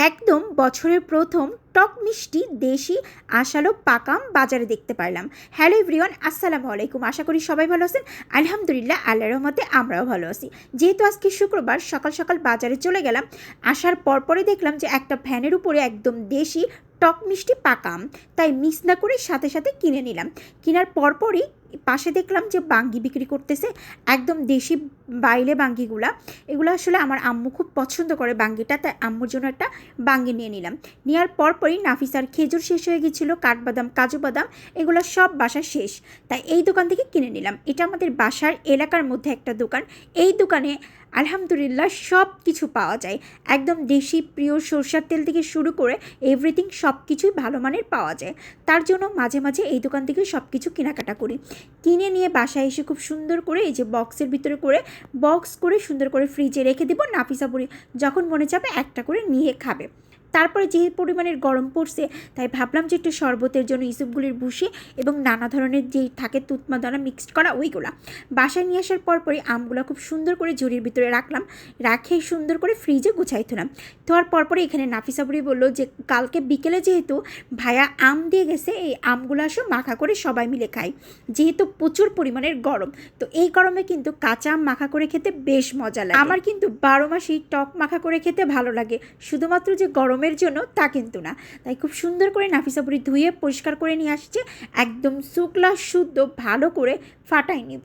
একদম বছরের প্রথম টক মিষ্টি দেশি আশালো পাকাম বাজারে দেখতে পারলাম। হ্যালো এভরিওয়ান, আসসালামু আলাইকুম। আশা করি সবাই ভালো আছেন। আলহামদুলিল্লাহ, আল্লাহর রহমতে আমরাও ভালো আছি। যেহেতু আজকে শুক্রবার, সকাল সকাল বাজারে চলে গেলাম। আসার পরপরই দেখলাম যে একটা ভ্যানের উপরে একদম দেশি টক মিষ্টি পাকাম, তাই মিস না করে সাথে সাথে কিনে নিলাম। কেনার পরপরই পাশে দেখলাম যে বাঙ্গি বিক্রি করতেছে, একদম দেশি বাইলে বাঙ্গিগুলা। এগুলো আসলে আমার আম্মু খুব পছন্দ করে বাঙ্গিটা, তাই আম্মুর জন্য একটা বাঙ্গি নিয়ে নিলাম। নেওয়ার পরপরই নাফিসার খেজুর শেষ হয়ে গেছিলো, কাঠবাদাম, কাজু বাদাম, এগুলো সব বাসার শেষ, তাই এই দোকান থেকে কিনে নিলাম। এটা আমাদের বাসার এলাকার মধ্যে একটা দোকান। এই দোকানে আলহামদুলিল্লাহ সব কিছু পাওয়া যায়, একদম দেশি প্রিয় সরষের তেল থেকে শুরু করে এভরিথিং সব কিছুই ভালো মানের পাওয়া যায়। তার জন্য মাঝে মাঝে এই দোকান থেকে সব কিছু কেনাকাটা করি। কিনে নিয়ে বাসায় এসে খুব সুন্দর করে এই যে বক্সের ভিতরে করে বক্স করে সুন্দর করে ফ্রিজে রেখে দেবো। নাফিসা বুড়ি যখন মনে যাবে একটা করে নিয়ে খাবে। তারপরে যে পরিমাণের গরম পড়ছে, তাই ভাবলাম যে একটু শরবতের জন্য ইসুপগুলির ভুষি এবং নানা ধরনের যেই থাকে তুতমা দানা মিক্সড করা ওইগুলা বাসায় নিয়ে আসার পরপরই আমগুলো খুব সুন্দর করে ঝুড়ির ভিতরে রাখলাম। রাখে সুন্দর করে ফ্রিজে গুছাই থুলাম। ধোয়ার পরপরই এখানে নাফিসা বুড়ি বললো যে কালকে বিকেলে যেহেতু ভাইয়া আম দিয়ে গেছে, এই আমগুলো আসো মাখা করে সবাই মিলে খাই, যেহেতু প্রচুর পরিমাণের গরম। তো এই গরমে কিন্তু কাঁচা আম মাখা করে খেতে বেশ মজা লাগে। আমার কিন্তু 12 মাসেই টক মাখা করে খেতে ভালো লাগে, শুধুমাত্র যে গরমের জন্য তা কিন্তু না। তাই খুব সুন্দর করে নাফিসা বুড়ি ধুয়ে পরিষ্কার করে নিয়ে আসছে, একদম শুকলা শুদ্ধ ভালো করে ফাটাই নিব।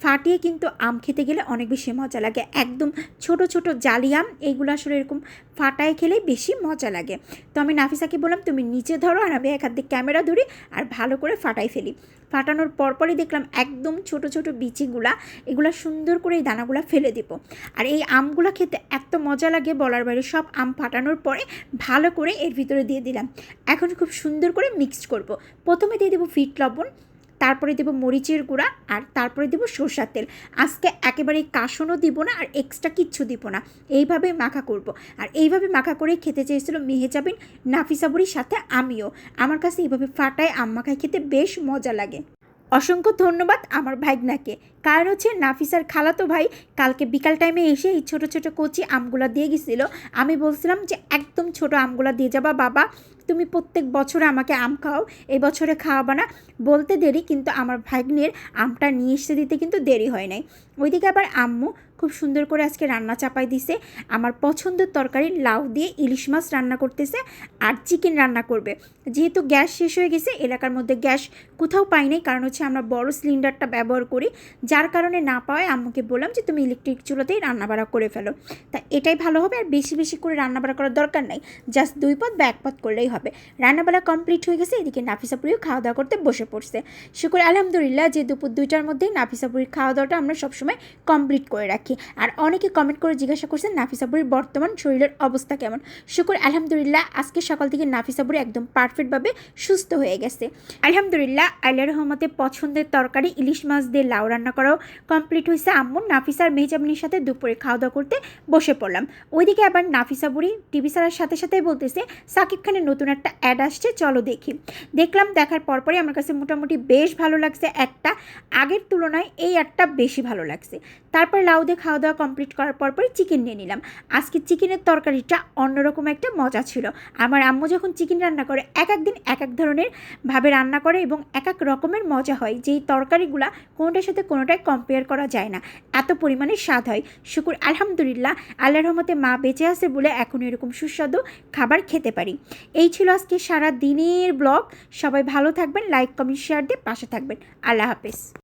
ফাটিয়ে কিন্তু আম খেতে গেলে অনেক বেশি মজা লাগে। একদম ছোট ছোট জালি আম, এইগুলো আসলে এরকম ফাটায় খেলেই বেশি মজা লাগে। তো আমি নাফিসাকে বললাম তুমি নিচে ধরো আর আমি এক হাত দিয়ে ক্যামেরা ধরি আর ভালো করে ফাটাই ফেলি। ফাটানোর পরপরই দেখলাম একদম ছোট ছোট বিচিগুলা, এগুলো সুন্দর করে এই দানাগুলো ফেলে দেব। আর এই আমগুলো খেতে এত মজা লাগে বলার বাইরে। সব আম ফাটানোর পরে ভালো করে এর ভিতরে দিয়ে দিলাম। এখন খুব সুন্দর করে মিক্সড করব। প্রথমে দিয়ে দেবো ফিট লবণ, তারপরে দেবো মরিচের গুঁড়া, আর তারপরে দেবো সরষের তেল। আজকে একেবারে কাসনও দিব না আর এক্সট্রা কিচ্ছু দিব না, এইভাবে মাখা করব। আর এইভাবে মাখা করে খেতে চেয়েছিল মেহেজাবিন, নাফিসা বুড়ির সাথে আমিও। আমার কাছে এইভাবে ফাটায় আম মাখায় খেতে বেশ মজা লাগে। অসংখ্য ধন্যবাদ আমার ভাইগনাকে, কারণ হচ্ছে নাফিসার খালাতো ভাই কালকে বিকাল টাইমে এসে এই ছোটো ছোটো কচি আমগুলা দিয়ে গেছিলো। আমি বলছিলাম যে একদম ছোটো আমগুলা দিয়ে যাবা বাবা, তুমি প্রত্যেক বছরে আমাকে আম খাও, এই বছরে খাওয়াবা না। বলতে দেরি, কিন্তু আমার ভাগ্নের আমটা নিয়ে এসে দিতে কিন্তু দেরি হয় নাই। ওইদিকে আবার আম্মু খুব সুন্দর করে আজকে রান্না চাপাই দিছে। আমার পছন্দের তরকারি লাউ দিয়ে ইলিশ মাছ রান্না করতেছে আর চিকেন রান্না করবে। যেহেতু গ্যাস শেষ হয়ে গেছে, এলাকার মধ্যে গ্যাস কোথাও পাই নাই, কারণ হচ্ছে আমরা বড় সিলিন্ডারটা ব্যবহার করি, যার কারণে না পাওয়ায় আম্মুকে বললাম যে তুমি ইলেকট্রিক চুলাতেই রান্নাবাড়া করে ফেলো। তা এটাই ভালো হবে, আর বেশি বেশি করে রান্নাবাড়া করার দরকার নাই, জাস্ট 2 পদ বা 1 পদ করলেই হবে। রান্নাবাড়া কমপ্লিট হয়ে গেছে। এদিকে নাফিসা বুড়িও খাওয়া দাওয়া করতে বসে পড়ছে। শুকর আলহামদুলিল্লাহ যে দুপুর 2টার মধ্যেই নাফিসা বুড়ির খাওয়া দাওয়াটা আমরা সবসময় কমপ্লিট করে রাখি। আর অনেকে কমেন্ট করে জিজ্ঞাসা করছেন নাফিসা বুড়ির বর্তমান শরীরের অবস্থা কেমন। শুকর আলহামদুলিল্লাহ আজকে সকাল থেকে নাফিসা বুড়ি একদম পারফেক্টভাবে সুস্থ হয়ে গেছে আলহামদুলিল্লাহ। আল্লাহর রহমতে পছন্দের তরকারি ইলিশ মাছ দিয়ে লাউ রান্না করাও কমপ্লিট হয়েছে। আম্মু নাফিসার মেহজাবিনের সাথে দুপুরে খাওয়া দাওয়া করতে বসে পড়লাম। ওইদিকে আবার নাফিসা বুড়ি টিভি ছাড়ার সাথে সাথে বলতেছে সাকিব খানের নতুন একটা অ্যাড আসছে, চলো দেখি। দেখলাম, দেখার পরপরই আমার কাছে মোটামুটি বেশ ভালো লাগছে। একটা আগের তুলনায় এই অ্যাডটা বেশি ভালো লাগছে। তারপর লাউ দিয়ে খাওয়া দাওয়া কমপ্লিট করার পরপরই চিকেন নিয়ে নিলাম। আজকে চিকেনের তরকারিটা অন্যরকম একটা মজা ছিল। আমার আম্মু যখন চিকেন রান্না করে এক এক দিন এক এক ধরনের ভাবে রান্না করে এবং এক এক রকমের মজা হয়, যেই তরকারিগুলা কোনোটার সাথে কোনোটাই কম্পেয়ার করা যায় না, এত পরিমাণে স্বাদ হয়। শুকুর আলহামদুলিল্লাহ আল্লাহর রহমতে মা বেঁচে আছে বলে এখন এরকম সুস্বাদু খাবার খেতে পারি। এই ছিল আজকে সারা দিনের ব্লগ। সবাই ভালো থাকবেন, লাইক কমেন্ট শেয়ার দিয়ে পাশে থাকবেন। আল্লাহ হাফেজ।